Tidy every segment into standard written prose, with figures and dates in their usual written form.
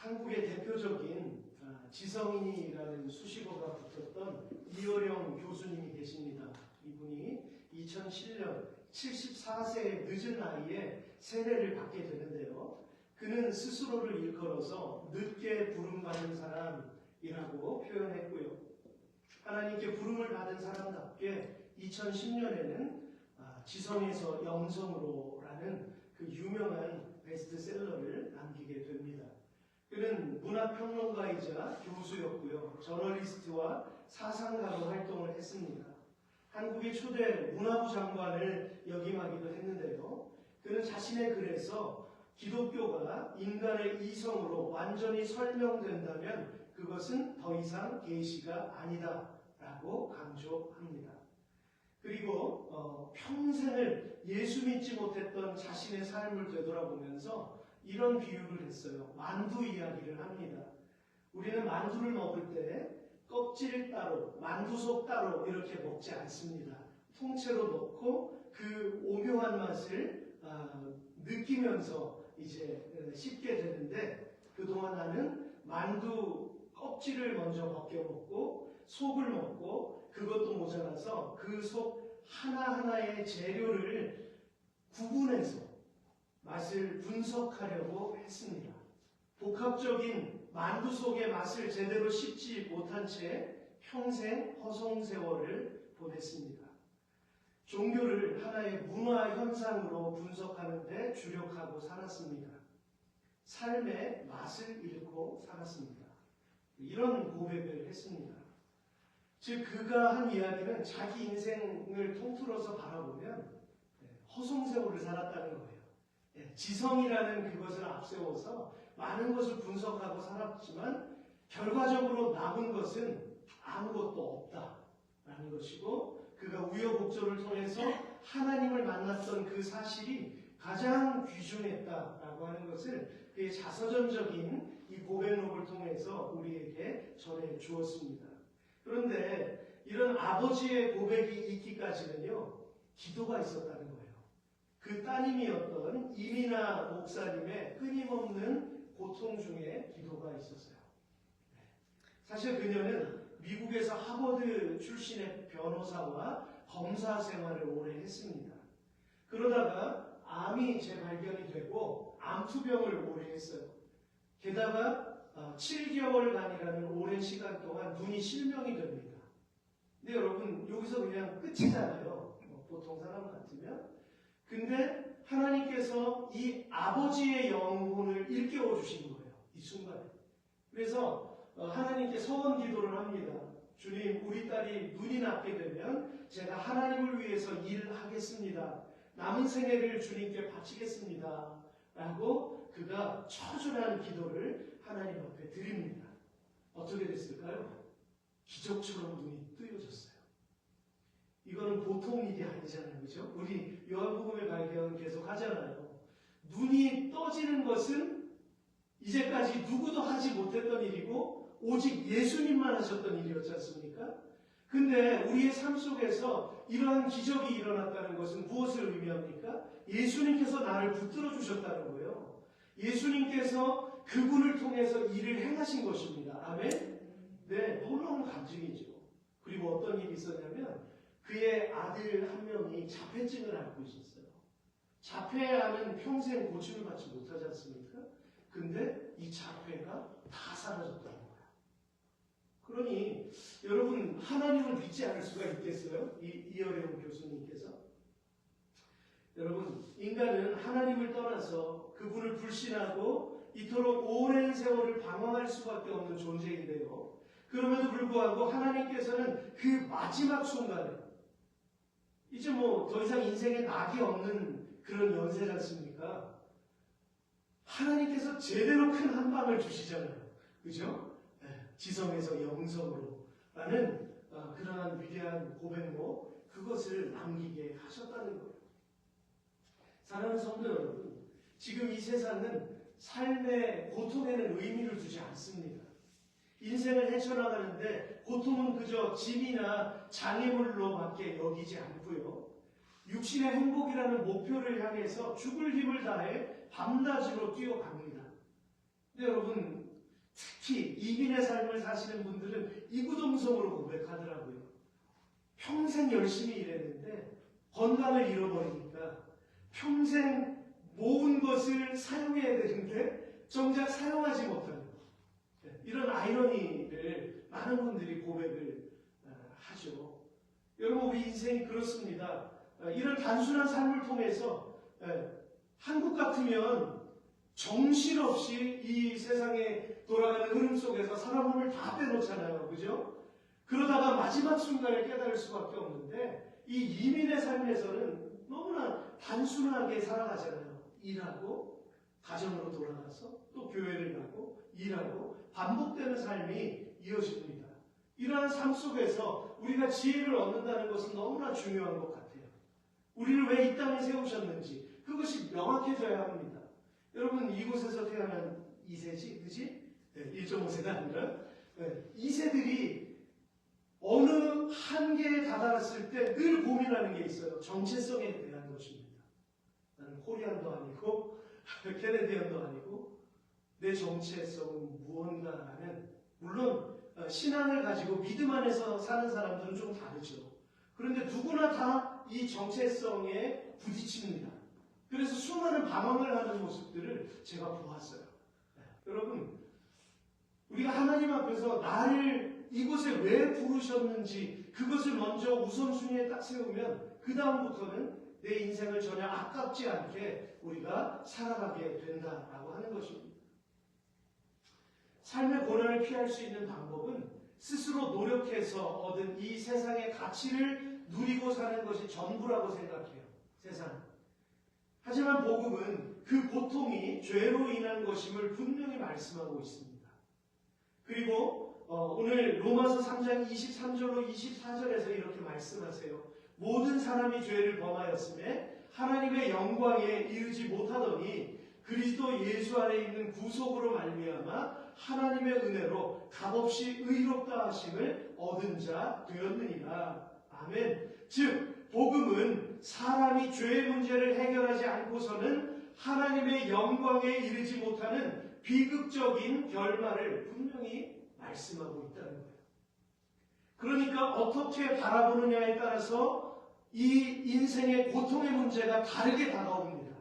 한국의 대표적인 지성인이라는 수식어가 붙었던 이어령 교수님이 계십니다. 이분이 2007년 74세의 늦은 나이에 세례를 받게 되는데요. 그는 스스로를 일컬어서 늦게 부름받은 사람이라고 표현했고요. 하나님께 부름을 받은 사람답게 2010년에는 지성에서 영성으로라는 그 유명한 베스트셀러를 남기게 됩니다. 그는 문화평론가이자 교수였고요. 저널리스트와 사상가로 활동을 했습니다. 한국의 초대 문화부 장관을 역임하기도 했는데요. 그는 자신의 글에서 기독교가 인간의 이성으로 완전히 설명된다면 그것은 더 이상 계시가 아니다 라고 강조합니다. 그리고 평생을 예수 믿지 못했던 자신의 삶을 되돌아보면서 이런 비유를 했어요. 만두 이야기를 합니다. 우리는 만두를 먹을 때 껍질 따로, 만두 속 따로 이렇게 먹지 않습니다. 통째로 넣고 그 오묘한 맛을 느끼면서 이제 씹게 되는데, 그동안 나는 만두 껍질을 먼저 벗겨 먹고 속을 먹고 그것도 모자라서 그 속 하나하나의 재료를 구분해서 맛을 분석하려고 했습니다. 복합적인 만두 속의 맛을 제대로 씹지 못한 채 평생 허송세월을 보냈습니다. 종교를 하나의 문화 현상으로 분석하는 데 주력하고 살았습니다. 삶의 맛을 잃고 살았습니다. 이런 고백을 했습니다. 즉 그가 한 이야기는 자기 인생을 통틀어서 바라보면 허송세월을 살았다는 거예요. 지성이라는 그것을 앞세워서 많은 것을 분석하고 살았지만 결과적으로 남은 것은 아무것도 없다라는 것이고, 그가 우여곡절을 통해서 하나님을 만났던 그 사실이 가장 귀중했다라고 하는 것을 그의 자서전적인 이 고백록을 통해서 우리에게 전해 주었습니다. 그런데 이런 아버지의 고백이 있기까지는요, 기도가 있었다는 거예요. 그 따님이었던 이민아 목사님의 끊임없는 고통 중에 기도가 있었어요. 사실 그녀는 미국에서 하버드 출신의 변호사와 검사 생활을 오래 했습니다. 그러다가 암이 재발견이 되고 암투병을 오래 했어요. 게다가 7개월간이라는 오랜 시간 동안 눈이 실명이 됩니다. 근데 여러분, 여기서 그냥 끝이잖아요. 보통 사람 같으면. 근데 하나님께서 이 아버지의 영혼을 일깨워 주신 거예요. 이 순간에. 그래서 하나님께 서원 기도를 합니다. 주님, 우리 딸이 눈이 낫게 되면 제가 하나님을 위해서 일하겠습니다. 남은 생애를 주님께 바치겠습니다. 라고 그가 처절한 기도를 하나님 앞에 드립니다. 어떻게 됐을까요? 기적처럼 눈이 뜨여졌어요. 이거는 보통 일이 아니잖아요. 그죠? 우리 요한복음의 발견 계속 하잖아요. 눈이 떠지는 것은 이제까지 누구도 하지 못했던 일이고 오직 예수님만 하셨던 일이었지 않습니까? 근데 우리의 삶 속에서 이러한 기적이 일어났다는 것은 무엇을 의미합니까? 예수님께서 나를 붙들어 주셨다는 거예요. 예수님께서 그분을 통해서 일을 행하신 것입니다. 아멘? 네, 놀라운 간증이죠. 그리고 어떤 일이 있었냐면 그의 아들 한 명이 자폐증을 앓고 있었어요. 자폐암은 평생 고침을 받지 못하지 않습니까? 근데 이 자폐가 다 사라졌다는 거예요. 그러니 여러분, 하나님을 믿지 않을 수가 있겠어요? 이어령 교수님께서. 여러분, 인간은 하나님을 떠나서 그분을 불신하고 이토록 오랜 세월을 방황할 수밖에 없는 존재인데요. 그럼에도 불구하고 하나님께서는 그 마지막 순간에 이제 더 이상 인생에 낙이 없는 그런 연세지 않습니까? 하나님께서 제대로 큰 한 방을 주시잖아요. 그죠? 지성에서 영성으로 라는 그러한 위대한 고백로 그것을 남기게 하셨다는 거예요. 사랑하는 성도 여러분, 지금 이 세상은 삶의 고통에는 의미를 두지 않습니다. 인생을 헤쳐나가는데 고통은 그저 짐이나 장애물로밖에 여기지 않고요. 육신의 행복이라는 목표를 향해서 죽을 힘을 다해 밤낮으로 뛰어갑니다. 근데 여러분, 특히 이민의 삶을 사시는 분들은 이구동성으로 고백하더라고요. 평생 열심히 일했는데 건강을 잃어버리니까 평생 모은 것을 사용해야 되는데 정작 사용하지 못하는 이런 아이러니를 많은 분들이 고백을 하죠. 여러분, 우리 인생이 그렇습니다. 이런 단순한 삶을 통해서 한국 같으면 정신없이 이 세상에 돌아가는 흐름 속에서 사람 몸을 다 빼놓잖아요. 그죠? 그러다가 마지막 순간에 깨달을 수밖에 없는데 이 이민의 삶에서는 너무나 단순하게 살아가잖아요. 일하고 가정으로 돌아가서 또 교회를 가고 일하고 반복되는 삶이 이어집니다. 이러한 삶 속에서 우리가 지혜를 얻는다는 것은 너무나 중요한 것 같아요. 우리를 왜 이 땅에 세우셨는지 그것이 명확해져야 합니다. 여러분, 이곳에서 태어난 2세지, 그지? 1.5세가 아니라 2세들이 어느 한계에 다다랐을 때 늘 고민하는 게 있어요. 정체성에 대한 것입니다. 나는 코리안도 아니고 캐네디언도 아니고 내 정체성은 무언가라는, 물론 신앙을 가지고 믿음 안에서 사는 사람들은 좀 다르죠. 그런데 누구나 다 이 정체성에 부딪힙니다. 그래서 수많은 방황을 하는 모습들을 제가 보았어요. 여러분, 우리가 하나님 앞에서 나를 이곳에 왜 부르셨는지 그것을 먼저 우선순위에 딱 세우면 그 다음부터는 내 인생을 전혀 아깝지 않게 우리가 살아가게 된다라고 하는 것입니다. 삶의 고난을 피할 수 있는 방법은 스스로 노력해서 얻은 이 세상의 가치를 누리고 사는 것이 전부라고 생각해요. 세상. 하지만 복음은 그 고통이 죄로 인한 것임을 분명히 말씀하고 있습니다. 그리고 오늘 로마서 3장 23절로 24절에서 이렇게 말씀하세요. 모든 사람이 죄를 범하였음에 하나님의 영광에 이르지 못하더니 그리스도 예수 안에 있는 구속으로 말미암아 하나님의 은혜로 값없이 의롭다 하심을 얻은 자 되었느니라. 아멘. 즉 복음은 사람이 죄의 문제를 해결하지 않고서는 하나님의 영광에 이르지 못하는 비극적인 결말을 분명히 말씀하고 있다는 거예요. 그러니까 어떻게 바라보느냐에 따라서 이 인생의 고통의 문제가 다르게 다가옵니다.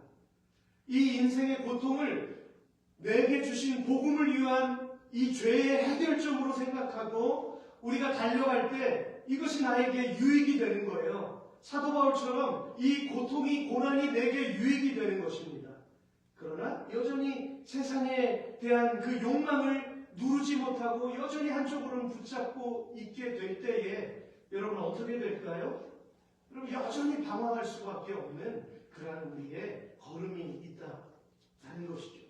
이 인생의 고통을 내게 주신 복음을 위한 이 죄의 해결점으로 생각하고 우리가 달려갈 때 이것이 나에게 유익이 되는 거예요. 사도 바울처럼 이 고통이, 고난이 내게 유익이 되는 것입니다. 그러나 여전히 세상에 대한 그 욕망을 누르지 못하고 여전히 한쪽으로는 붙잡고 있게 될 때에 여러분 어떻게 될까요? 여러분 여전히 방황할 수밖에 없는 그러한 우리의 걸음이 있다는 것이죠.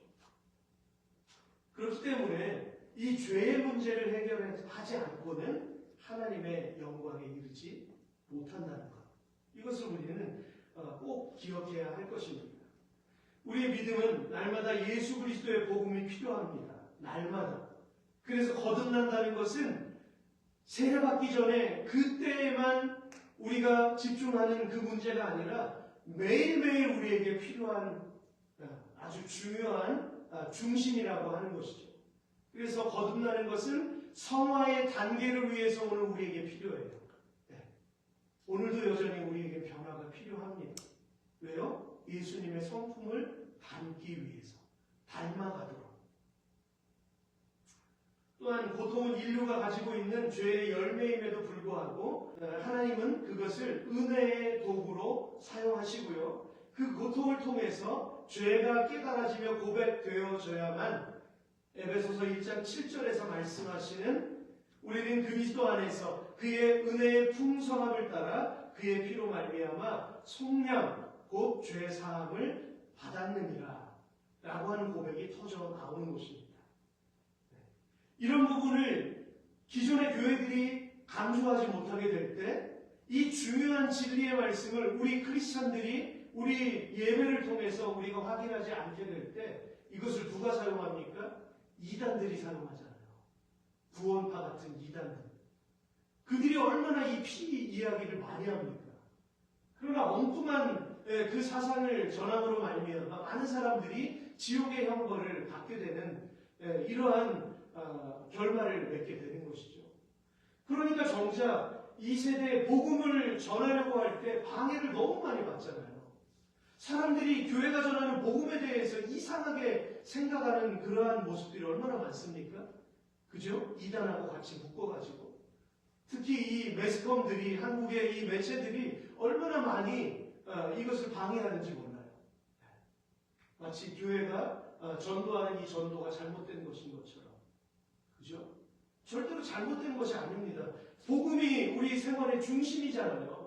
그렇기 때문에 이 죄의 문제를 해결하지 않고는 하나님의 영광에 이르지 못한다는 것. 이것을 우리는 꼭 기억해야 할 것입니다. 우리의 믿음은 날마다 예수 그리스도의 복음이 필요합니다. 날마다. 그래서 거듭난다는 것은 세례받기 전에 그때에만 우리가 집중하는 그 문제가 아니라 매일매일 우리에게 필요한 아주 중요한 중심이라고 하는 것이죠. 그래서 거듭나는 것은 성화의 단계를 위해서 오늘 우리에게 필요해요. 오늘도 여전히 우리에게 변화가 필요합니다. 왜요? 예수님의 성품을 닮기 위해서, 닮아가도록. 또한 고통은 인류가 가지고 있는 죄의 열매임에도 불구하고 하나님은 그것을 은혜의 도구로 사용하시고요. 그 고통을 통해서 죄가 깨달아지며 고백되어져야만 에베소서 1장 7절에서 말씀하시는 우리는 그리스도 안에서 그의 은혜의 풍성함을 따라 그의 피로 말미암아 속량 곧 죄 사함을 받았느니라 라고 하는 고백이 터져 나오는 것입니다. 이런 부분을 기존의 교회들이 강조하지 못하게 될 때 이 중요한 진리의 말씀을 우리 크리스찬들이 우리 예배를 통해서 우리가 확인하지 않게 될 때 이것을 누가 사용합니까? 이단들이 사용하잖아요. 구원파 같은 이단들. 그들이 얼마나 이 피 이야기를 많이 합니까? 그러나 엉뚱한 그 사상을 전함으로 말미암아 많은 사람들이 지옥의 형벌을 받게 되는 이러한 결말을 맺게 되는 것이죠. 그러니까 정작 이 세대에 복음을 전하려고 할 때 방해를 너무 많이 받잖아요. 사람들이 교회가 전하는 복음에 대해서 이상하게 생각하는 그러한 모습들이 얼마나 많습니까? 그죠? 이단하고 같이 묶어가지고. 특히 이 매스컴들이, 한국의 이 매체들이 얼마나 많이 이것을 방해하는지 몰라요. 마치 교회가 전도하는 이 전도가 잘못된 것인 것처럼. 그죠? 절대로 잘못된 것이 아닙니다. 복음이 우리 생활의 중심이잖아요.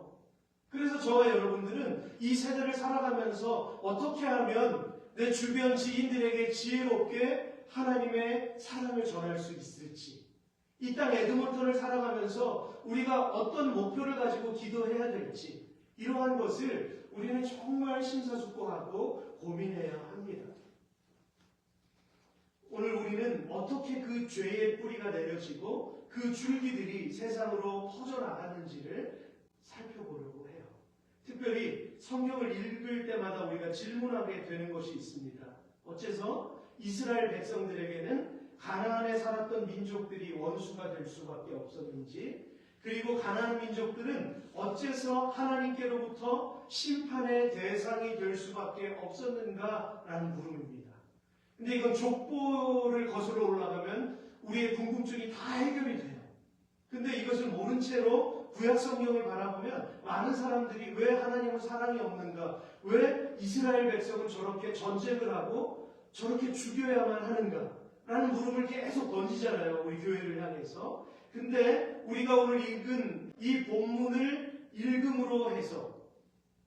그래서 저와 여러분들은 이 세대를 살아가면서 어떻게 하면 내 주변 지인들에게 지혜롭게 하나님의 사랑을 전할 수 있을지, 이 땅 에드먼턴을 살아가면서 우리가 어떤 목표를 가지고 기도해야 될지, 이러한 것을 우리는 정말 심사숙고하고 고민해야 합니다. 오늘 우리는 어떻게 그 죄의 뿌리가 내려지고 그 줄기들이 세상으로 퍼져나갔는지를 살펴보려고 해요. 특별히 성경을 읽을 때마다 우리가 질문하게 되는 것이 있습니다. 어째서 이스라엘 백성들에게는 가나안에 살았던 민족들이 원수가 될 수밖에 없었는지, 그리고 가나안 민족들은 어째서 하나님께로부터 심판의 대상이 될 수밖에 없었는가라는 물음입니다. 근데 이건 족보를 거슬러 올라가면 우리의 궁금증이 다 해결이 돼요. 근데 이것을 모른 채로 구약 성경을 바라보면 많은 사람들이 왜 하나님은 사랑이 없는가? 왜 이스라엘 백성은 저렇게 전쟁을 하고 저렇게 죽여야만 하는가? 라는 물음을 계속 던지잖아요. 우리 교회를 향해서. 근데 우리가 오늘 읽은 이 본문을 읽음으로 해서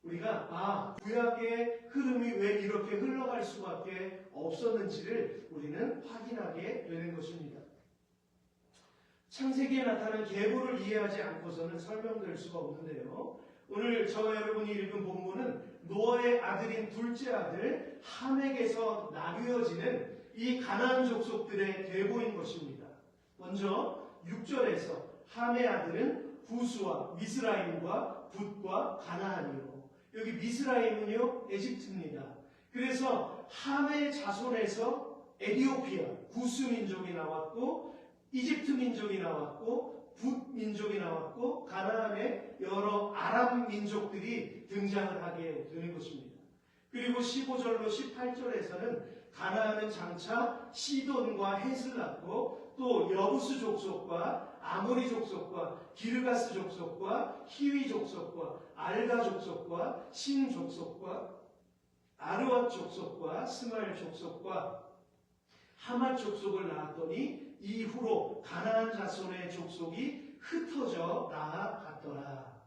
우리가 구약의 흐름이 왜 이렇게 흘러갈 수밖에 없었는지를 우리는 확인하게 되는 것입니다. 창세기에 나타난 계보를 이해하지 않고서는 설명될 수가 없는데요. 오늘 저와 여러분이 읽은 본문은 노아의 아들인 둘째 아들 함에게서 나뉘어지는 이 가나안 족속들의 계보인 것입니다. 먼저 6절에서 함의 아들은 구스와 미스라임과 붓과 가나안이요. 여기 미스라임은요, 에집트입니다. 그래서 함의 자손에서 에디오피아, 구스 민족이 나왔고, 이집트 민족이 나왔고, 붓 민족이 나왔고, 가나안의 여러 아람 민족들이 등장을 하게 되는 것입니다. 그리고 15절로 18절에서는 가나안은 장차 시돈과 헷을 낳고, 또 여부스 족속과 아모리 족속과 기르가스 족속과 히위 족속과 알가 족속과 신 족속과 아르왓 족속과 스마일 족속과 하맛 족속을 낳았더니 이후로 가나안 자손의 족속이 흩어져 나아갔더라.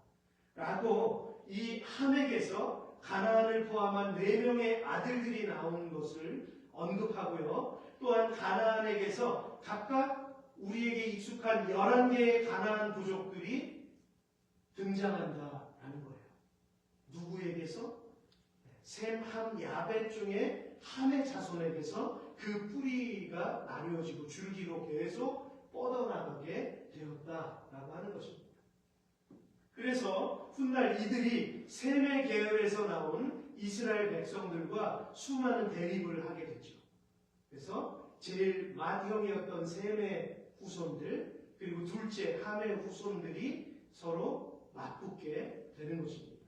라고 이 함에게서 가나안을 포함한 4명의 아들들이 나오는 것을 언급하고요. 또한 가나안에게서 각각 우리에게 익숙한 11개의 가나안 부족들이 등장한다라는 거예요. 누구에게서? 셈, 함, 야벳 중에 함의 자손에게서 그 뿌리가 나뉘어지고 줄기로 계속 뻗어나가게 되었다라고 하는 것입니다. 그래서 훗날 이들이 셈의 계열에서 나온 이스라엘 백성들과 수많은 대립을 하게 됐죠. 그래서 제일 맏형이었던 셈의 후손들, 그리고 둘째 함의 후손들이 서로 맞붙게 되는 것입니다.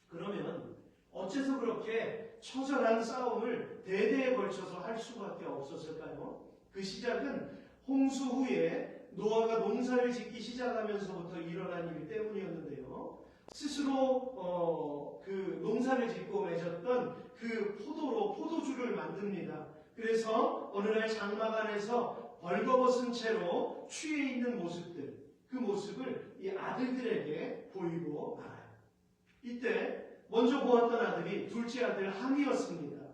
그러면 어째서 그렇게 처절한 싸움을 대대에 걸쳐서 할 수밖에 없었을까요? 그 시작은 홍수 후에 노아가 농사를 짓기 시작하면서부터 일어난 일 때문이었는데요. 스스로 그 농사를 짓고 맺었던 그 포도주를 만듭니다. 그래서 어느 날 장막 안에서 벌거벗은 채로 취해 있는 모습들, 그 모습을 이 아들들에게 보이고 말아요. 이때 먼저 보았던 아들이 둘째 아들 함이었습니다.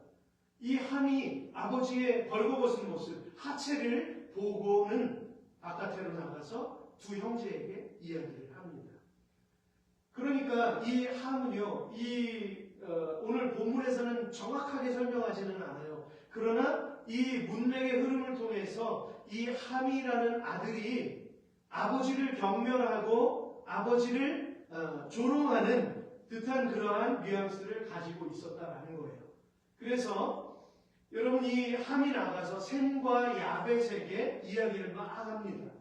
이 함이 아버지의 벌거벗은 모습, 하체를 보고는 바깥으로 나가서 두 형제에게 이야기를 합니다. 그러니까 이 함은요, 오늘 본문에서는 정확하게 설명하지는 않아요. 그러나 이 문맥의 흐름을 통해서 이 함이라는 아들이 아버지를 경멸하고 아버지를 조롱하는 듯한 그러한 뉘앙스를 가지고 있었다라는 거예요. 그래서 여러분, 이 함이 나가서 셈과 야벳에게 이야기를 막 합니다.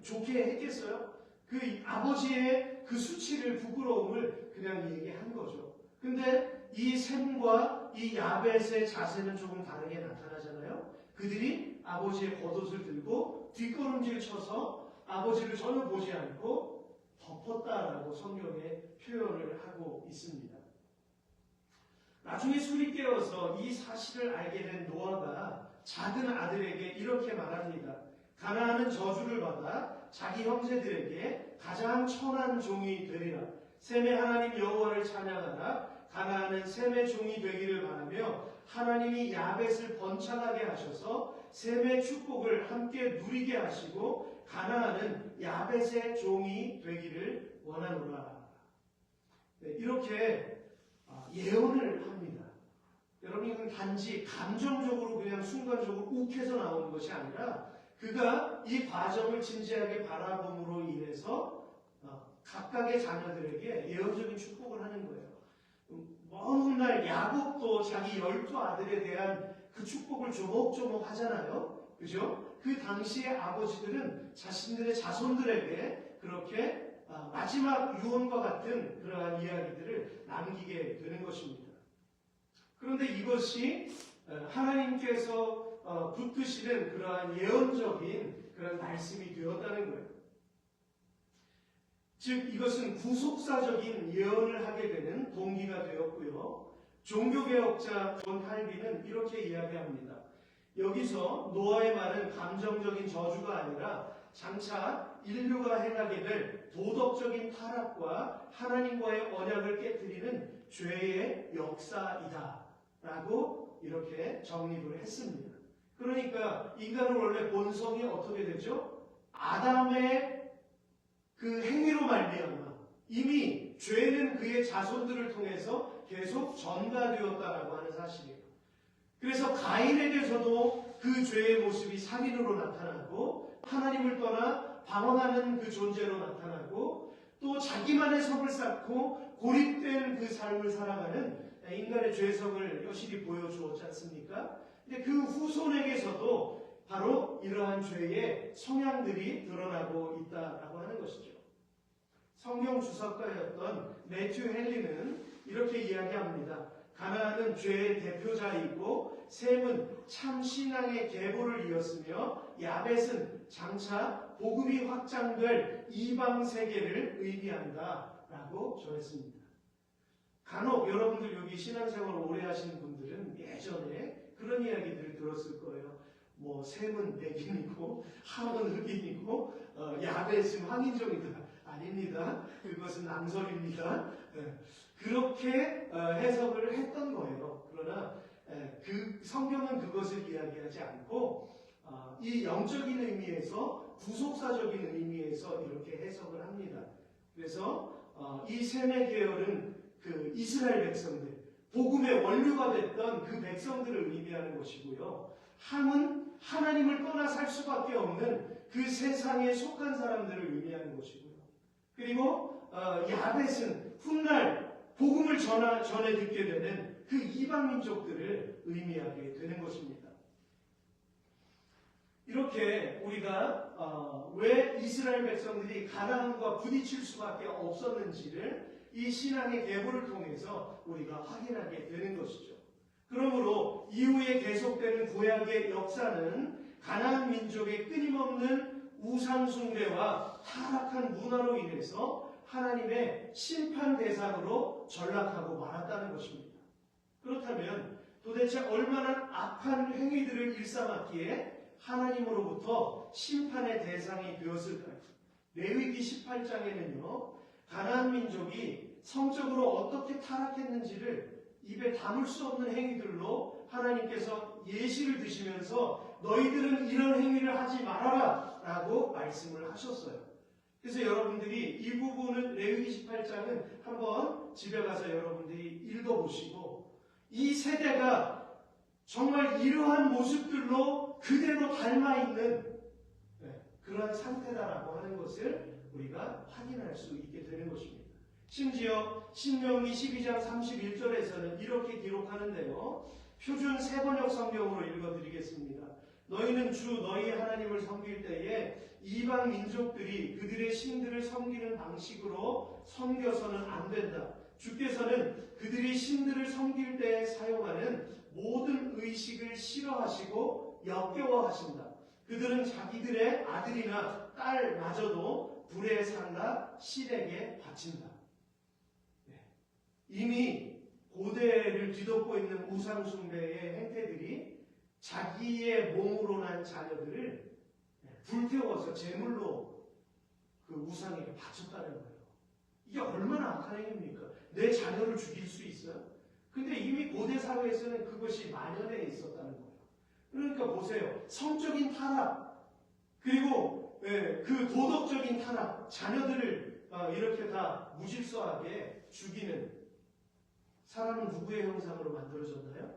좋게 했겠어요? 그 아버지의 그 수치를, 부끄러움을 그냥 얘기한 거죠. 근데 이 셈과 이 야벳의 자세는 조금 다르게 나타나잖아요. 그들이 아버지의 겉옷을 들고 뒷걸음질 쳐서 아버지를 전혀 보지 않고 덮었다라고 성경에 표현을 하고 있습니다. 나중에 술이 깨어서 이 사실을 알게 된 노아가 작은 아들에게 이렇게 말합니다. 가나안은 저주를 받아 자기 형제들에게 가장 천한 종이 되리라. 셈의 하나님 여호와를 찬양하라. 가나안은 셈의 종이 되기를 바라며 하나님이 야벳을 번창하게 하셔서 셈의 축복을 함께 누리게 하시고 가나안은 야벳의 종이 되기를 원하노라. 네, 이렇게 예언을 합니다. 여러분, 이건 단지 감정적으로 그냥 순간적으로 욱해서 나오는 것이 아니라 그가 이 과정을 진지하게 바라봄으로 인해서 각각의 자녀들에게 예언적인 축복을 하는 거예요. 먼 훗날 야곱도 자기 12아들에 대한 그 축복을 조목조목 하잖아요. 그죠? 그 당시의 아버지들은 자신들의 자손들에게 그렇게 마지막 유언과 같은 그러한 이야기들을 남기게 되는 것입니다. 그런데 이것이 하나님께서 붙드시는 그러한 예언적인 그런 말씀이 되었다는 거예요. 즉 이것은 구속사적인 예언을 하게 되는 동기가 되었고요. 종교개혁자 존 칼빈은 이렇게 이야기합니다. 여기서 노아의 말은 감정적인 저주가 아니라 장차 인류가 행하게 될 도덕적인 타락과 하나님과의 언약을 깨뜨리는 죄의 역사이다 라고 이렇게 정립을 했습니다. 그러니까 인간은 원래 본성이 어떻게 되죠? 아담의 그 행위로 말미암아 이미 죄는 그의 자손들을 통해서 계속 전가되었다라고 하는 사실이에요. 그래서 가인에게서도 그 죄의 모습이 살인으로 나타나고 하나님을 떠나 방황하는 그 존재로 나타나고 또 자기만의 성을 쌓고 고립된 그 삶을 살아가는 인간의 죄성을 여실히 보여주었지 않습니까? 근데 그 후손에게서도 바로 이러한 죄의 성향들이 드러나고 있다라고 하는 것이죠. 성경 주석가였던 매튜 헨리는 이렇게 이야기합니다. 가나안은 죄의 대표자이고 셈은 참 신앙의 계보를 이었으며 야벳은 장차 복음이 확장될 이방 세계를 의미한다라고 전했습니다. 간혹 여러분들 여기 신앙생활을 오래 하시는 분들은 예전에 그런 이야기들을 들었을 거예요. 뭐 셈은 백인이고 함은 흑인이고 야벳은 황인종이다. 아닙니다. 그것은 낭설입니다. 그렇게 해석을 했던 거예요. 그러나 그 성경은 그것을 이야기하지 않고 이 영적인 의미에서 구속사적인 의미에서 이렇게 해석을 합니다. 그래서 이 셈의 계열은 그 이스라엘 백성들, 복음의 원류가 됐던 그 백성들을 의미하는 것이고요. 함은 하나님을 떠나 살 수밖에 없는 그 세상에 속한 사람들을 의미하는 것이고요. 그리고 야벳은 훗날 복음을 전해 듣게 되는 그 이방 민족들을 의미하게 되는 것입니다. 이렇게 우리가 왜 이스라엘 백성들이 가나안과 부딪힐 수밖에 없었는지를 이 신앙의 계보를 통해서 우리가 확인하게 되는 것이죠. 그러므로 이후에 계속되는 구약의 역사는 가나안 민족의 끊임없는 우상 숭배와 타락한 문화로 인해서 하나님의 심판 대상으로 전락하고 말았다는 것입니다. 그렇다면 도대체 얼마나 악한 행위들을 일삼았기에 하나님으로부터 심판의 대상이 되었을까요? 레위기 18장에는요. 가나안 민족이 성적으로 어떻게 타락했는지를 입에 담을 수 없는 행위들로 하나님께서 예시를 드시면서 너희들은 이런 행위를 하지 말아라 라고 말씀을 하셨어요. 그래서 여러분들이 이 부분은 레위기 18장은 한번 집에 가서 여러분들이 읽어보시고 이 세대가 정말 이러한 모습들로 그대로 닮아있는 그러한 상태다라고 하는 것을 우리가 확인할 수 있게 되는 것입니다. 심지어 신명기 12장 31절에서는 이렇게 기록하는데요. 표준 세번역 성경으로 읽어드리겠습니다. 너희는 주 너희 하나님을 섬길 때에 이방 민족들이 그들의 신들을 섬기는 방식으로 섬겨서는 안 된다. 주께서는 그들이 신들을 섬길 때에 사용하는 모든 의식을 싫어하시고 역겨워하신다. 그들은 자기들의 아들이나 딸마저도 불에 살라 실에게 바친다. 네. 이미 고대를 뒤덮고 있는 우상숭배의 행태들이 자기의 몸으로 난 자녀들을 불태워서 제물로 그 우상에게 바쳤다는 거예요. 이게 얼마나 악한 행위입니까? 내 자녀를 죽일 수 있어요? 근데 이미 고대 사회에서는 그것이 만연해 있었다는 거예요. 그러니까 보세요. 성적인 타락, 그리고 그 도덕적인 타락, 자녀들을 이렇게 다 무질서하게 죽이는, 사람은 누구의 형상으로 만들어졌나요?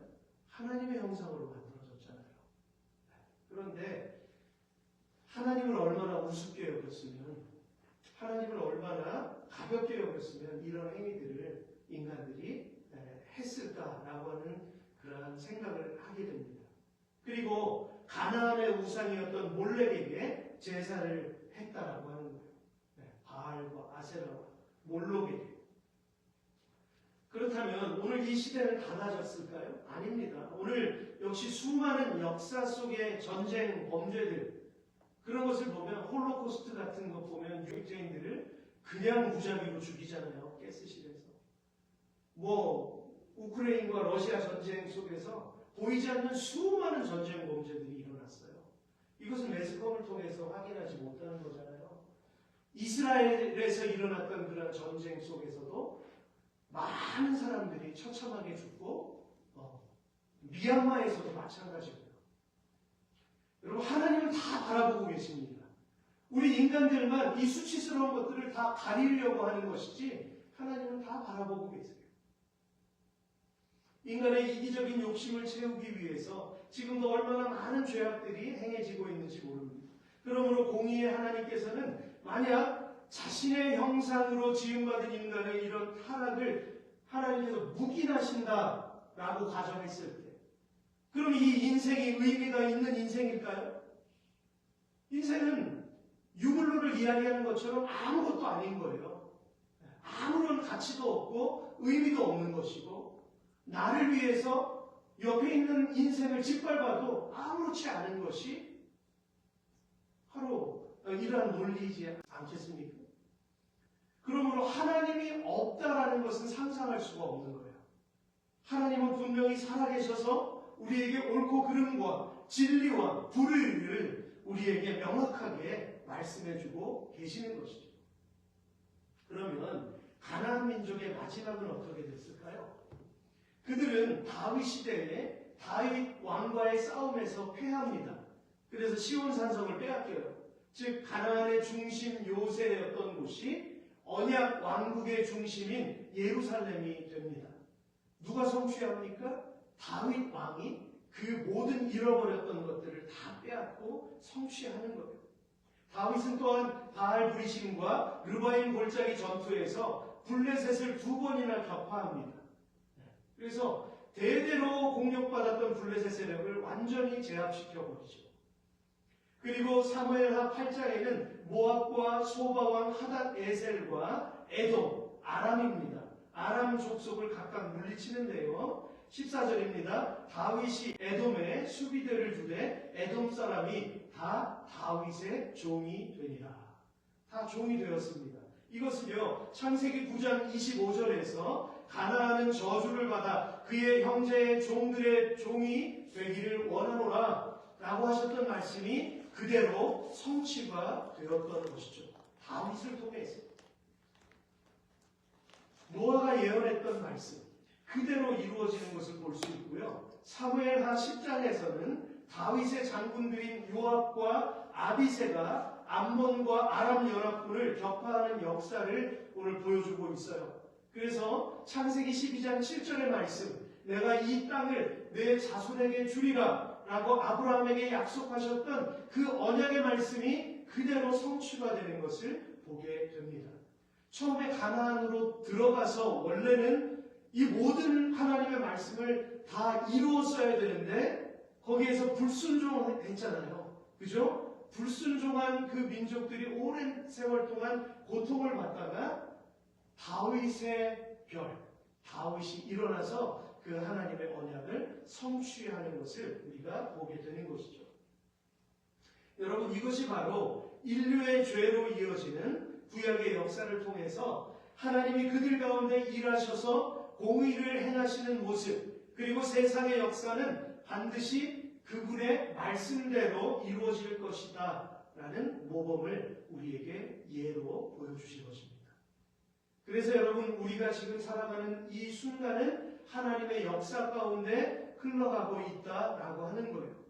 하나님의 형상으로 만들어졌잖아요. 그런데 하나님을 얼마나 우습게 여겼으면, 하나님을 얼마나 가볍게 여겼으면 이런 행위들을 인간들이 했을까라고 하는 그러한 생각을 하게 됩니다. 그리고 가나안의 우상이었던 몰렉에게 제사를 했다라고 하는 거예요. 바알과 아세라와 몰록에게. 그렇다면 오늘 이 시대는 달라졌을까요? 아닙니다. 오늘 역시 수많은 역사 속의 전쟁 범죄들, 그런 것을 보면, 홀로코스트 같은 거 보면 유대인들을 그냥 무작위로 죽이잖아요. 가스실에서. 우크레인과 러시아 전쟁 속에서 보이지 않는 수많은 전쟁 범죄들이 일어났어요. 이것은 매스컴을 통해서 확인하지 못하는 거잖아요. 이스라엘에서 일어났던 그런 전쟁 속에서도 많은 사람들이 처참하게 죽고, 미얀마에서도 마찬가지고요. 여러분, 하나님은 다 바라보고 계십니다. 우리 인간들만 이 수치스러운 것들을 다 가리려고 하는 것이지 하나님은 다 바라보고 계세요. 인간의 이기적인 욕심을 채우기 위해서 지금도 얼마나 많은 죄악들이 행해지고 있는지 모릅니다. 그러므로 공의의 하나님께서는 만약 자신의 형상으로 지음받은 인간의 이런 타락을 하나님께서 묵인하신다라고 가정했을 때, 그럼 이 인생이 의미가 있는 인생일까요? 인생은 유물론을 이야기하는 것처럼 아무것도 아닌 거예요. 아무런 가치도 없고 의미도 없는 것이고, 나를 위해서 옆에 있는 인생을 짓밟아도 아무렇지 않은 것이 바로 이러한 논리이지 않겠습니까? 그러므로 하나님이 없다라는 것은 상상할 수가 없는 거예요. 하나님은 분명히 살아계셔서 우리에게 옳고 그름과 진리와 불의를 우리에게 명확하게 말씀해주고 계시는 것이죠. 그러면 가나안 민족의 마지막은 어떻게 됐을까요? 그들은 다윗 시대에 다윗 왕과의 싸움에서 패합니다. 그래서 시온 산성을 빼앗겨요. 즉 가나안의 중심 요새였던 곳이 언약 왕국의 중심인 예루살렘이 됩니다. 누가 성취합니까? 다윗 왕이 그 모든 잃어버렸던 것들을 다 빼앗고 성취하는 거예요. 다윗은 또한 바알 브리심과 르바임 골짜기 전투에서 블레셋을 2번이나 격파합니다. 그래서 대대로 공격받았던 블레셋 세력을 완전히 제압시켜버리죠. 그리고 사무엘하 8장에는 모압과 소바왕 하닷 에셀과 에돔, 아람입니다. 아람 족속을 각각 물리치는데요. 14절입니다. 다윗이 에돔에 수비대를 두되 에돔 사람이 다 다윗의 종이 되니라. 다 종이 되었습니다. 이것은요, 창세기 9장 25절에서 가나안은 저주를 받아 그의 형제의 종들의 종이 되기를 원하노라 라고 하셨던 말씀이 그대로 성취가 되었던 것이죠. 다윗을 통해서. 노아가 예언했던 말씀 그대로 이루어지는 것을 볼 수 있고요. 사무엘하 10장에서는 다윗의 장군들인 요압과 아비새가 암몬과 아람 연합군을 격파하는 역사를 오늘 보여주고 있어요. 그래서 창세기 12장 7절의 말씀, 내가 이 땅을 내 자손에게 주리라 라고 아브라함에게 약속하셨던 그 언약의 말씀이 그대로 성취가 되는 것을 보게 됩니다. 처음에 가나안으로 들어가서 원래는 이 모든 하나님의 말씀을 다 이루었어야 되는데 거기에서 불순종했잖아요. 그죠? 불순종한 그 민족들이 오랜 세월 동안 고통을 받다가 다윗의 별, 다윗이 일어나서 그 하나님의 언약을 성취하는 것을 우리가 보게 되는 것이죠. 여러분, 이것이 바로 인류의 죄로 이어지는 구약의 역사를 통해서 하나님이 그들 가운데 일하셔서 공의를 행하시는 모습, 그리고 세상의 역사는 반드시 그분의 말씀대로 이루어질 것이다 라는 모범을 우리에게 예로 보여주신 것입니다. 그래서 여러분, 우리가 지금 살아가는 이 순간은 하나님의 역사 가운데 흘러가고 있다라고 하는 거예요.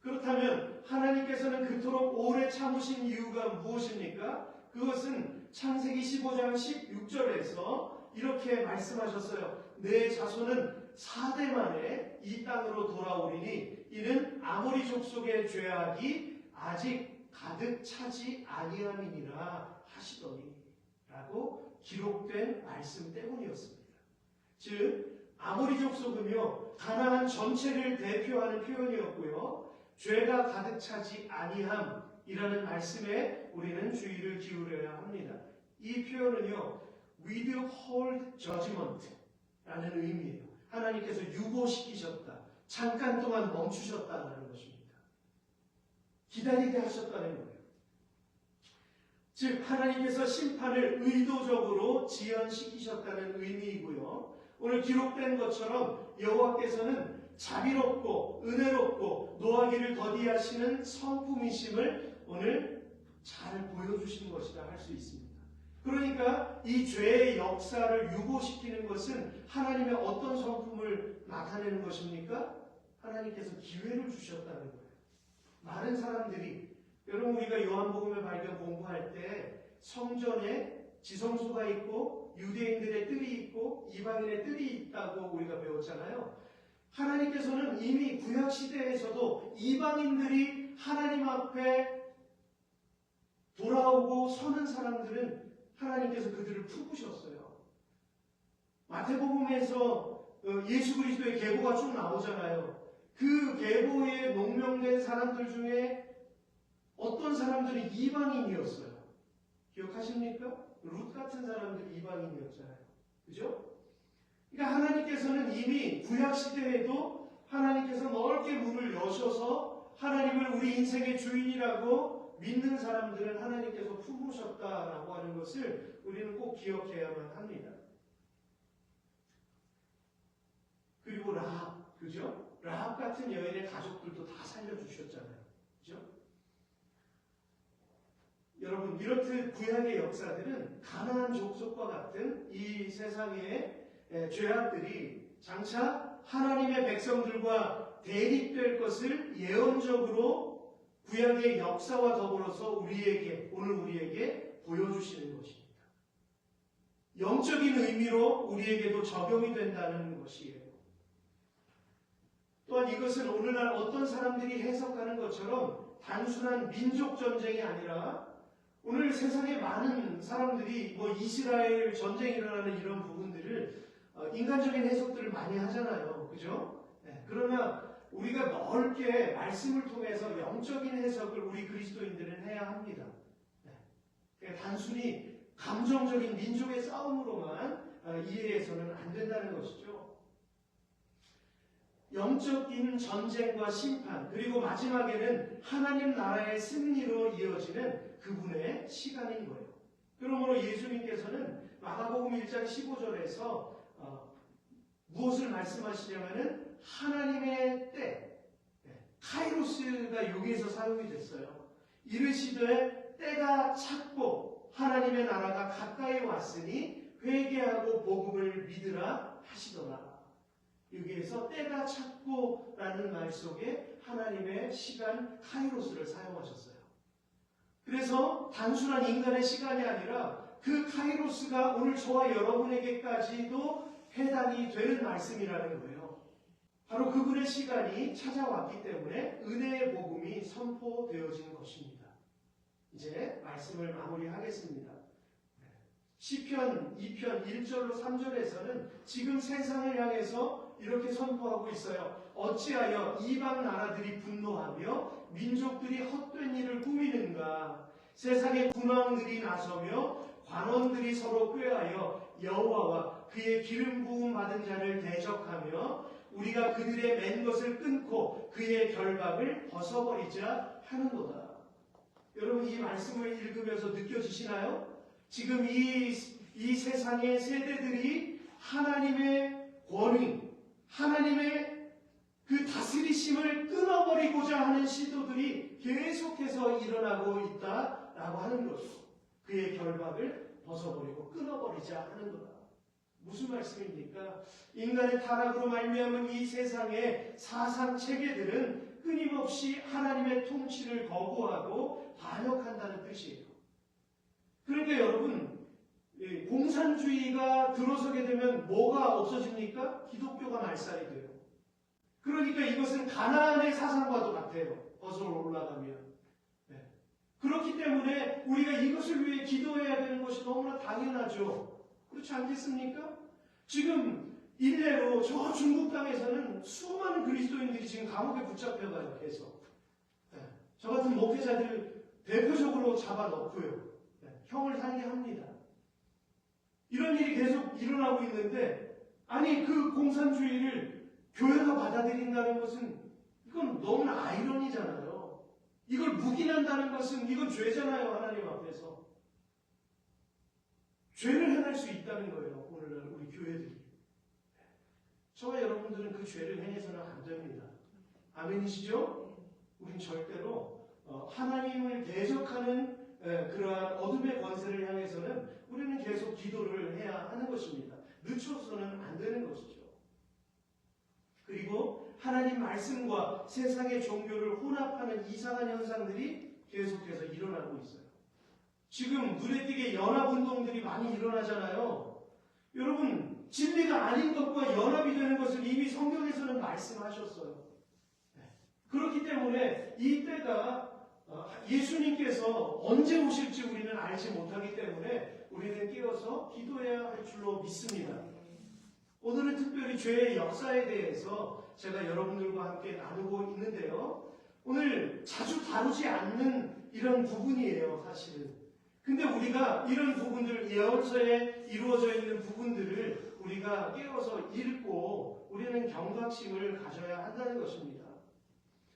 그렇다면 하나님께서는 그토록 오래 참으신 이유가 무엇입니까? 그것은 창세기 15장 16절에서 이렇게 말씀하셨어요. 내 자손은 4대 만에 이 땅으로 돌아오리니 이는 아모리 족속의 죄악이 아직 가득 차지 아니함이니라 하시더니 라고 기록된 말씀 때문이었습니다. 즉 아모리 족속은요, 가나안 전체를 대표하는 표현이었고요, 죄가 가득 차지 아니함이라는 말씀에 우리는 주의를 기울여야 합니다. 이 표현은요, withhold judgment 라는 의미예요. 하나님께서 유보시키셨다, 잠깐 동안 멈추셨다는 것입니다. 기다리게 하셨다는 거예요. 즉 하나님께서 심판을 의도적으로 지연시키셨다는 의미이고요, 오늘 기록된 것처럼 여호와께서는 자비롭고 은혜롭고 노하기를 더디하시는 성품이심을 오늘 잘 보여주신 것이라 할 수 있습니다. 그러니까 이 죄의 역사를 유보시키는 것은 하나님의 어떤 성품을 나타내는 것입니까? 하나님께서 기회를 주셨다는 거예요. 많은 사람들이, 여러분 우리가 요한복음의 발견 공부할 때 성전에 지성소가 있고 유대인들의 뜰이 있고 이방인의 뜰이 있다고 우리가 배웠잖아요. 하나님께서는 이미 구약시대에서도 이방인들이 하나님 앞에 돌아오고 서는 사람들은 하나님께서 그들을 품으셨어요. 마태복음에서 예수 그리스도의 계보가 쭉 나오잖아요. 그 계보에 농명된 사람들 중에 어떤 사람들이 이방인이었어요. 기억하십니까? 룻 같은 사람들이 이방인이었잖아요. 그죠? 그러니까 하나님께서는 이미 구약시대에도 하나님께서 넓게 문을 여셔서 하나님을 우리 인생의 주인이라고 믿는 사람들은 하나님께서 품으셨다라고 하는 것을 우리는 꼭 기억해야만 합니다. 그리고 라합, 그죠? 라합 같은 여인의 가족들도 다 살려주셨잖아요. 그죠? 여러분, 이렇듯 구약의 역사들은 가나안 족속과 같은 이 세상의 죄악들이 장차 하나님의 백성들과 대립될 것을 예언적으로 구약의 역사와 더불어서 오늘 우리에게 보여주시는 것입니다. 영적인 의미로 우리에게도 적용이 된다는 것이에요. 또한 이것은 오늘날 어떤 사람들이 해석하는 것처럼 단순한 민족 전쟁이 아니라 오늘 세상에 많은 사람들이 이스라엘 전쟁이 일어나는 이런 부분들을 인간적인 해석들을 많이 하잖아요. 그죠? 네. 그러나 우리가 넓게 말씀을 통해서 영적인 해석을 우리 그리스도인들은 해야 합니다. 네. 그러니까 단순히 감정적인 민족의 싸움으로만 이해해서는 안 된다는 것이죠. 영적인 전쟁과 심판, 그리고 마지막에는 하나님 나라의 승리로 이어지는 그분의 시간인 거예요. 그러므로 예수님께서는 마가복음 1장 15절에서 무엇을 말씀하시냐면은 하나님의 때, 카이로스가 여기에서 사용이 됐어요. 이르시되 때가 찼고 하나님의 나라가 가까이 왔으니 회개하고 복음을 믿으라 하시더라. 여기에서 때가 찼고 라는 말 속에 하나님의 시간 카이로스를 사용하셨어요. 그래서 단순한 인간의 시간이 아니라 그 카이로스가 오늘 저와 여러분에게까지도 해당이 되는 말씀이라는 거예요. 바로 그분의 시간이 찾아왔기 때문에 은혜의 복음이 선포되어진 것입니다. 이제 말씀을 마무리하겠습니다. 시편 2편 1절로 3절에서는 지금 세상을 향해서 이렇게 선포하고 있어요. 어찌하여 이방 나라들이 분노하며 민족들이 헛된 일을 꾸미는가. 세상의 군왕들이 나서며 관원들이 서로 꾀하여 여호와와 그의 기름 부음 받은 자를 대적하며 우리가 그들의 맨 것을 끊고 그의 결박을 벗어버리자 하는도다. 여러분, 이 말씀을 읽으면서 느껴지시나요? 지금 이 세상의 세대들이 하나님의 권위, 하나님의 그 다스리심을 끊어버리고자 하는 시도들이 계속해서 일어나고 있다라고 하는 거죠. 그의 결박을 벗어버리고 끊어버리자 하는 거다. 무슨 말씀입니까? 인간의 타락으로 말미암은 이 세상의 사상 체계들은 끊임없이 하나님의 통치를 거부하고 반역한다는 뜻이에요. 그러니까 여러분, 공산주의가 들어서게 되면 뭐가 없어집니까? 기독교가 말살이 돼요. 그러니까 이것은 가나안의 사상과도 같아요. 어서 올라가면. 네. 그렇기 때문에 우리가 이것을 위해 기도해야 되는 것이 너무나 당연하죠. 그렇지 않겠습니까? 지금 일례로 저 중국 땅에서는 수많은 그리스도인들이 지금 감옥에 붙잡혀가요. 계속. 네. 저 같은 목회자들 대표적으로 잡아넣고요. 네. 형을 살게 합니다. 이런 일이 계속 일어나고 있는데, 아니 그 공산주의를 교회가 받아들인다는 것은 이건 너무나 아이러니잖아요. 이걸 묵인한다는 것은 이건 죄잖아요. 하나님 앞에서 죄를 행할 수 있다는 거예요. 오늘날 우리 교회들이. 저와 여러분들은 그 죄를 행해서는 안 됩니다. 아멘이시죠? 우린 절대로 하나님을 대적하는 그러한 어둠의 권세를 향해서는 우리는 계속 기도를 해야 하는 것입니다. 늦춰서는 안 되는 것이죠. 그리고 하나님 말씀과 세상의 종교를 혼합하는 이상한 현상들이 계속해서 일어나고 있어요. 지금 눈에 띄게 연합운동들이 많이 일어나잖아요. 여러분, 진리가 아닌 것과 연합이 되는 것을 이미 성경에서는 말씀하셨어요. 그렇기 때문에 이 때가 예수님께서 언제 오실지 우리는 알지 못하기 때문에 우리는 깨어서 기도해야 할 줄로 믿습니다. 오늘은 특별히 죄의 역사에 대해서 제가 여러분들과 함께 나누고 있는데요. 오늘 자주 다루지 않는 이런 부분이에요, 사실은. 근데 우리가 이런 부분들, 예언서에 이루어져 있는 부분들을 우리가 깨어서 읽고 우리는 경각심을 가져야 한다는 것입니다.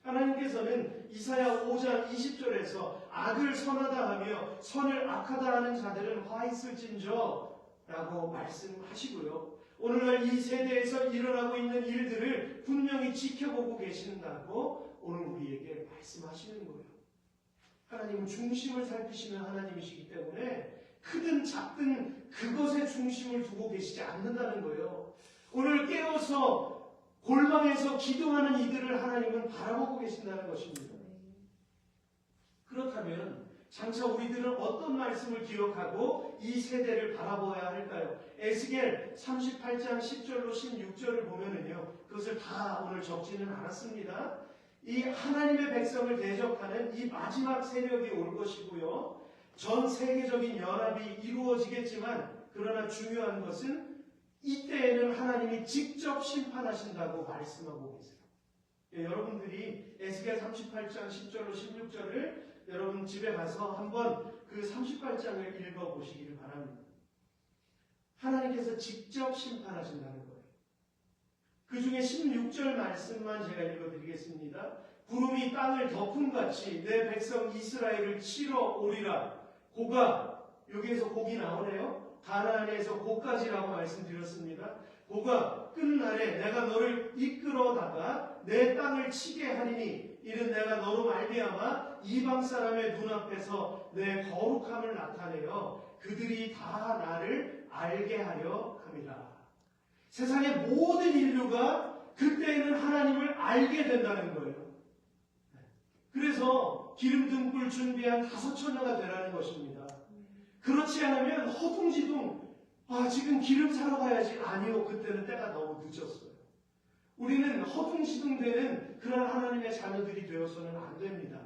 하나님께서는 이사야 5장 20절에서 악을 선하다 하며 선을 악하다 하는 자들은 화 있을진저 라고 말씀하시고요. 오늘날 이 세대에서 일어나고 있는 일들을 분명히 지켜보고 계신다고 오늘 우리에게 말씀하시는 거예요. 하나님은 중심을 살피시는 하나님이시기 때문에 크든 작든 그것에 중심을 두고 계시지 않는다는 거예요. 오늘 깨어서 골방에서 기도하는 이들을 하나님은 바라보고 계신다는 것입니다. 그렇다면 장차 우리들은 어떤 말씀을 기억하고 이 세대를 바라보아야 할까요? 에스겔 38장 10절로 16절을 보면은요, 그것을 다 오늘 적지는 않았습니다. 이 하나님의 백성을 대적하는 이 마지막 세력이 올 것이고요. 전 세계적인 연합이 이루어지겠지만, 그러나 중요한 것은 이때에는 하나님이 직접 심판하신다고 말씀하고 계세요. 여러분들이 에스겔 38장 10절로 16절을 여러분 집에 가서 한번 그 38장을 읽어보시기를 바랍니다. 하나님께서 직접 심판하신다는 거예요. 그 중에 16절 말씀만 제가 읽어드리겠습니다. 구름이 땅을 덮음같이 내 백성 이스라엘을 치러 오리라. 고가, 여기에서 곡이 나오네요. 가나안에서 고까지라고 말씀드렸습니다. 고가, 끝날에 내가 너를 이끌어다가 내 땅을 치게 하리니 이는 내가 너로 말미암아 이방 사람의 눈앞에서 내 거룩함을 나타내어 그들이 다 나를 알게 하려 함이라. 세상의 모든 인류가 그때에는 하나님을 알게 된다는 거예요. 그래서 기름 등불 준비한 5,000여가 되라는 것입니다. 그렇지 않으면 허둥지둥 지금 기름 사러 가야지. 아니요, 그때는 때가 너무 늦었어요. 우리는 허둥지둥되는 그런 하나님의 자녀들이 되어서는 안 됩니다.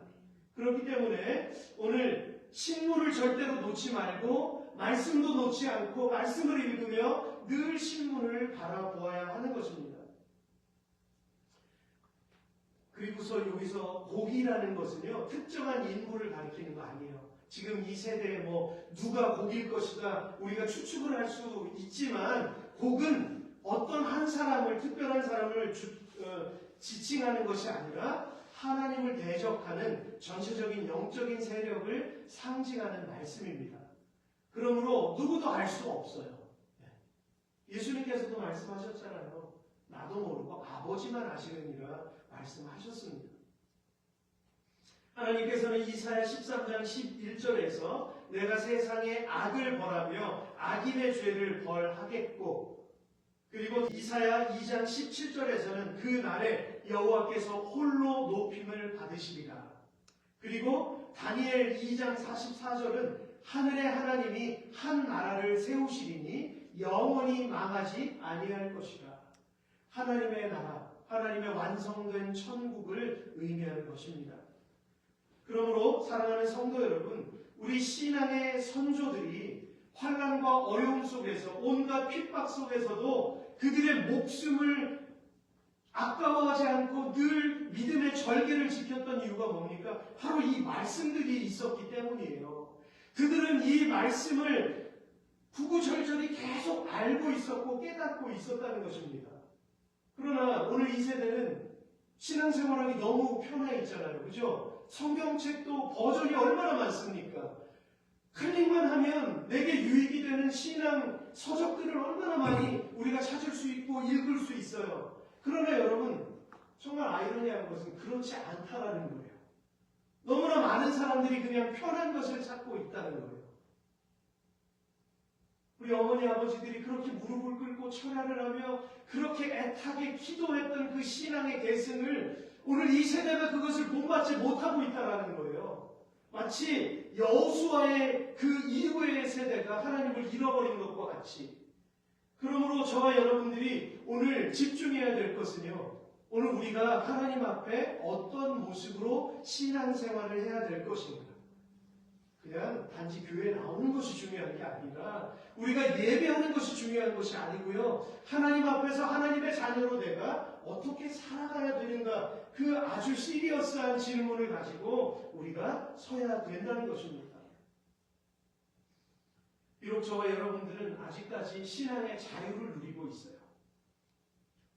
그렇기 때문에 오늘 신물을 절대로 놓지 말고 말씀도 놓지 않고 말씀을 읽으며 늘 신문을 바라보아야 하는 것입니다. 그리고서 여기서 곡이라는 것은요, 특정한 인물을 가리키는 거 아니에요. 지금 이 세대에 뭐 누가 곡일 것이다 우리가 추측을 할 수 있지만, 곡은 어떤 한 사람을, 특별한 사람을 지칭하는 것이 아니라 하나님을 대적하는 전체적인 영적인 세력을 상징하는 말씀입니다. 그러므로 누구도 알 수 없어요. 예수님께서도 말씀하셨잖아요. 나도 모르고 아버지만 아시느니라 말씀하셨습니다. 하나님께서는 이사야 13장 11절에서 내가 세상에 악을 벌하며 악인의 죄를 벌하겠고, 그리고 이사야 2장 17절에서는 그 날에 여호와께서 홀로 높임을 받으시리라. 그리고 다니엘 2장 44절은 하늘의 하나님이 한 나라를 세우시리니 영원히 망하지 아니할 것이라. 하나님의 나라, 하나님의 완성된 천국을 의미하는 것입니다. 그러므로 사랑하는 성도 여러분, 우리 신앙의 선조들이 환난과 어려움 속에서, 온갖 핍박 속에서도 그들의 목숨을 아까워하지 않고 늘 믿음의 절개를 지켰던 이유가 뭡니까? 바로 이 말씀들이 있었기 때문이에요. 그들은 이 말씀을 구구절절히 계속 알고 있었고 깨닫고 있었다는 것입니다. 그러나 오늘 이 세대는 신앙생활하기 너무 편해 있잖아요. 그죠? 성경책도 버전이 얼마나 많습니까? 클릭만 하면 내게 유익이 되는 신앙 서적들을 얼마나 많이 우리가 찾을 수 있고 읽을 수 있어요. 그러나 여러분, 정말 아이러니한 것은 그렇지 않다라는 거예요. 너무나 많은 사람들이 그냥 편한 것을 찾고 있다는 거예요. 우리 어머니 아버지들이 그렇게 무릎을 꿇고 철야를 하며 그렇게 애타게 기도했던 그 신앙의 계승을 오늘 이 세대가 그것을 본받지 못하고 있다는 거예요. 마치 여호수아의 그 이후의 세대가 하나님을 잃어버린 것과 같이. 그러므로 저와 여러분들이 오늘 집중해야 될 것은요, 오늘 우리가 하나님 앞에 어떤 모습으로 신앙생활을 해야 될 것인가. 그냥 단지 교회에 나오는 것이 중요한 게 아니라, 우리가 예배하는 것이 중요한 것이 아니고요, 하나님 앞에서 하나님의 자녀로 내가 어떻게 살아가야 되는가, 그 아주 시리어스한 질문을 가지고 우리가 서야 된다는 것입니다. 비록 저와 여러분들은 아직까지 신앙의 자유를 누리고 있어요.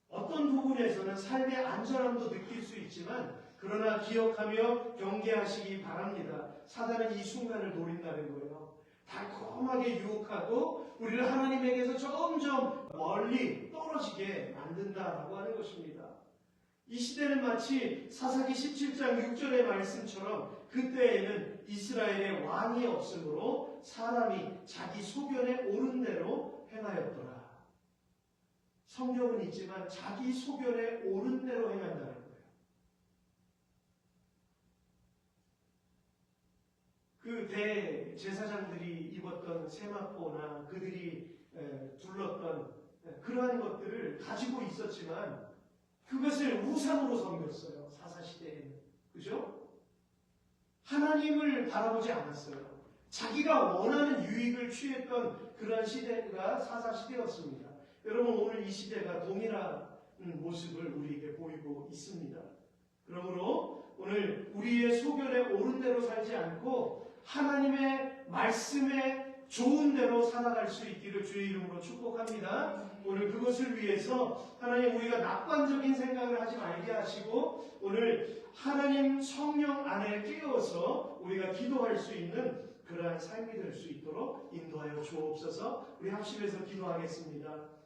어떤 부분에서는 삶의 안전함도 느낄 수 있지만, 그러나 기억하며 경계하시기 바랍니다. 사단은 이 순간을 노린다는 거예요. 달콤하게 유혹하고 우리를 하나님에게서 점점 멀리 떨어지게 만든다라고 하는 것입니다. 이 시대는 마치 사사기 17장 6절의 말씀처럼 그때에는 이스라엘의 왕이 없으므로 사람이 자기 소견에 옳은 대로 행하였더라. 성경은 있지만 자기 소견에 옳은 대로 행한다는 거예요. 그 대제사장들이 입었던 세마포나 그들이 둘렀던 그러한 것들을 가지고 있었지만 그것을 우상으로 섬겼어요. 사사시대에는. 그죠? 하나님을 바라보지 않았어요. 자기가 원하는 유익을 취했던 그러한 시대가 사사시대였습니다. 여러분, 오늘 이 시대가 동일한 모습을 우리에게 보이고 있습니다. 그러므로 오늘 우리의 소견에 옳은 대로 살지 않고 하나님의 말씀에 좋은 대로 살아갈 수 있기를 주의 이름으로 축복합니다. 오늘 그것을 위해서 하나님, 우리가 낙관적인 생각을 하지 말게 하시고 오늘 하나님 성령 안에 깨어서 우리가 기도할 수 있는 그러한 삶이 될 수 있도록 인도하여 주옵소서. 우리 합심해서 기도하겠습니다.